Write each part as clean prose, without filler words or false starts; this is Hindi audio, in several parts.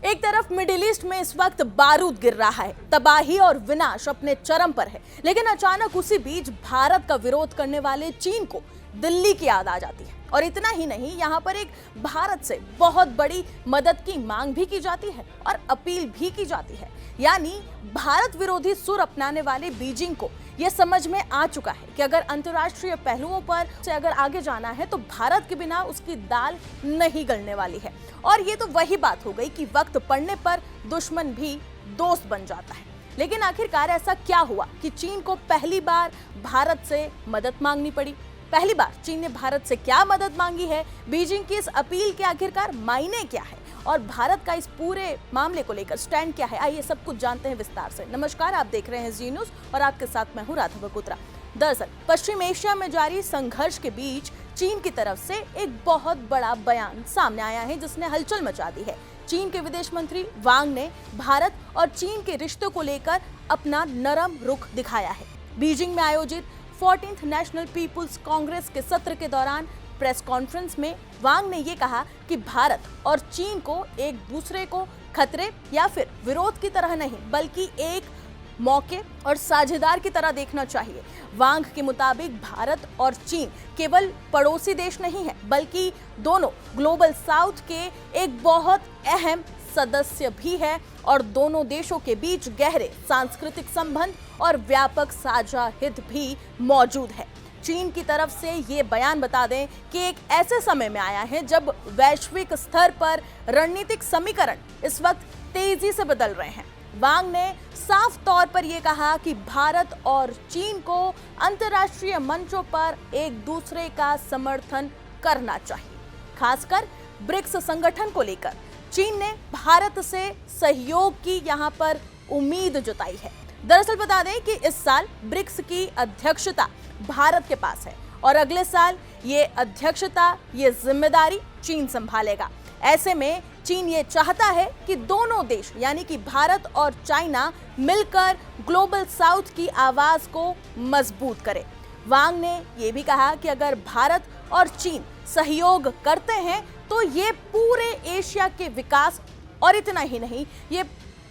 एक तरफ मिडिल ईस्ट में इस वक्त बारूद गिर रहा है, तबाही और विनाश अपने चरम पर है, लेकिन अचानक उसी बीच भारत का विरोध करने वाले चीन को दिल्ली की याद आ जाती है। और इतना ही नहीं, यहाँ पर एक भारत से बहुत बड़ी मदद की मांग भी की जाती है और अपील भी की जाती है। यानी भारत विरोधी सुर अपनाने वाले बीजिंग को यह समझ में आ चुका है कि अगर अंतर्राष्ट्रीय पहलुओं पर से अगर आगे जाना है तो भारत के बिना उसकी दाल नहीं गलने वाली है। और ये तो वही बात हो गई कि वक्त पड़ने पर दुश्मन भी दोस्त बन जाता है। लेकिन आखिरकार ऐसा क्या हुआ कि चीन को पहली बार भारत से मदद मांगनी पड़ी? पहली बार चीन ने भारत से क्या मदद मांगी है? बीजिंग की इस अपील के आखिरकार मायने क्या है और भारत का इस पूरे मामले को लेकर स्टैंड क्या है? आइए सब कुछ जानते हैं विस्तार से। नमस्कार, आप देख रहे हैं जी न्यूज और आपके साथ मैं हूं राधा बकुत्रा। दरअसल पश्चिम एशिया में जारी संघर्ष के बीच चीन की तरफ से एक बहुत बड़ा बयान सामने आया है जिसने हलचल मचा दी है। चीन के विदेश मंत्री वांग ने भारत और चीन के रिश्तों को लेकर अपना नरम रुख दिखाया है। बीजिंग में आयोजित 14th नेशनल पीपुल्स कांग्रेस के सत्र के दौरान प्रेस कॉन्फ्रेंस में वांग ने ये कहा कि भारत और चीन को एक दूसरे को खतरे या फिर विरोध की तरह नहीं बल्कि एक मौके और साझेदार की तरह देखना चाहिए। वांग के मुताबिक भारत और चीन केवल पड़ोसी देश नहीं है बल्कि दोनों ग्लोबल साउथ के एक बहुत अहम सदस्य भी है और दोनों देशों के बीच गहरे सांस्कृतिक संबंध और व्यापक साझा हित भी मौजूद है। चीन की तरफ से ये बयान बता दें कि एक ऐसे समय में आया है जब वैश्विक स्तर पर रणनीतिक समीकरण इस वक्त तेजी से बदल रहे हैं। वांग ने साफ तौर पर यह कहा कि भारत और चीन को अंतर्राष्ट्रीय मंचों पर एक दूसरे का समर्थन करना चाहिए। खासकर ब्रिक्स संगठन को लेकर चीन ने भारत से सहयोग की यहां पर उम्मीद जताई है। दरअसल बता दें कि इस साल ब्रिक्स की अध्यक्षता भारत के पास है और अगले साल ये अध्यक्षता, ये जिम्मेदारी चीन संभालेगा। ऐसे में चीन ये चाहता है कि दोनों देश यानी कि भारत और चाइना मिलकर ग्लोबल साउथ की आवाज को मजबूत करे। वांग ने यह भी कहा कि अगर भारत और चीन सहयोग करते हैं तो ये पूरे एशिया के विकास और इतना ही नहीं, ये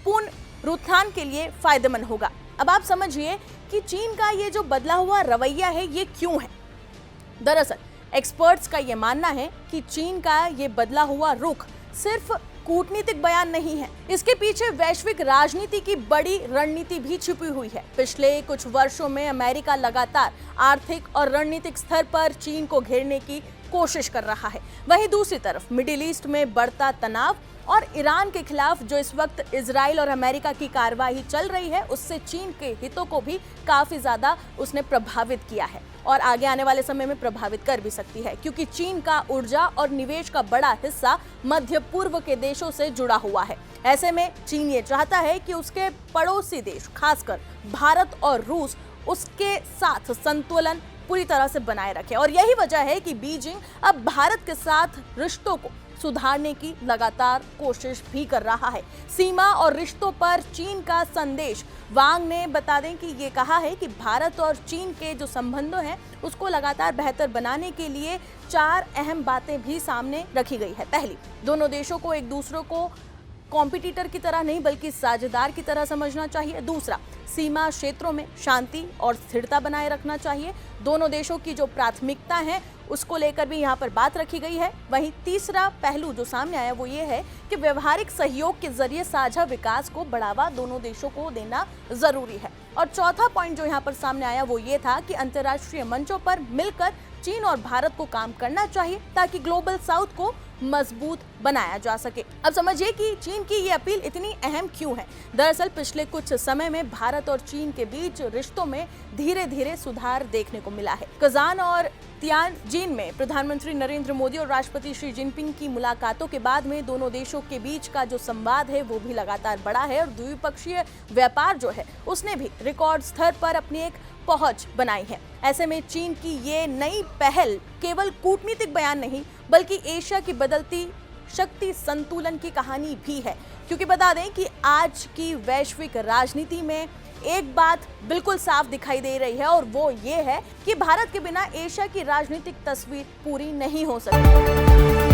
पुनरुत्थान के लिए फायदेमंद होगा। अब आप समझिए कि चीन का ये जो बदला हुआ रवैया है ये क्यों है। दरअसल एक्सपर्ट्स का ये मानना है कि चीन का ये बदला हुआ रुख सिर्फ कूटनीतिक बयान नहीं है, इसके पीछे वैश्विक राजनीति की बड़ी रणनीति भी छिपी हुई है। पिछले कुछ वर्षों में अमेरिका लगातार आर्थिक और रणनीतिक स्तर पर चीन को घेरने की कोशिश कर रहा है। वहीं दूसरी तरफ मिडिल ईस्ट में बढ़ता तनाव और ईरान के खिलाफ जो इस वक्त इजराइल और अमेरिका की कार्रवाई चल रही है उससे चीन के हितों को भी काफी ज्यादा उसने प्रभावित किया है और आगे आने वाले समय में प्रभावित कर भी सकती है, क्योंकि चीन का ऊर्जा और निवेश का बड़ा हिस्सा मध्य पूर्व के देशों से जुड़ा हुआ है। ऐसे में चीन ये चाहता है कि उसके पड़ोसी देश खासकर भारत और रूस उसके साथ संतुलन पूरी तरह से बनाए रखे और यही वजह है कि बीजिंग अब भारत के साथ रिश्तों को सुधारने की लगातार कोशिश भी कर रहा है। सीमा और रिश्तों पर चीन का संदेश वांग ने बता दें कि ये कहा है कि भारत और चीन के जो संबंधों हैं उसको लगातार बेहतर बनाने के लिए 4 अहम बातें भी सामने रखी गई है। पहली, दोनों देशों को एक दूसरे को कॉम्पिटिटर की तरह नहीं बल्कि साझेदार की तरह समझना चाहिए। दूसरा, सीमा क्षेत्रों में शांति और स्थिरता बनाए रखना चाहिए। दोनों देशों की जो प्राथमिकता है उसको लेकर भी यहाँ पर बात रखी गई है। वहीं तीसरा पहलू जो सामने आया वो ये है कि व्यवहारिक सहयोग के जरिए साझा विकास को बढ़ावा दोनों देशों को देना जरूरी है। और चौथा पॉइंट जो यहाँ पर सामने आया वो ये था कि अंतर्राष्ट्रीय मंचों पर मिलकर चीन और भारत को काम करना चाहिए ताकि ग्लोबल साउथ को मजबूत बनाया जा सके। अब समझिए कि चीन की ये अपील इतनी अहम क्यों है। दरअसल पिछले कुछ समय में भारत और चीन के बीच रिश्तों में धीरे धीरे सुधार देखने को मिला है। कजान और तियानजिन में प्रधानमंत्री नरेंद्र मोदी और राष्ट्रपति शी जिनपिंग की मुलाकातों के बाद में दोनों देशों के बीच का जो संवाद है वो भी लगातार बढ़ा है और द्विपक्षीय व्यापार जो है उसने भी रिकॉर्ड स्तर पर अपनी एक पहुंच बनाई है। ऐसे में चीन की ये नई पहल केवल कूटनीतिक बयान नहीं बल्कि एशिया की बदलती शक्ति संतुलन की कहानी भी है, क्योंकि बता दें कि आज की वैश्विक राजनीति में एक बात बिल्कुल साफ दिखाई दे रही है और वो ये है कि भारत के बिना एशिया की राजनीतिक तस्वीर पूरी नहीं हो सकती।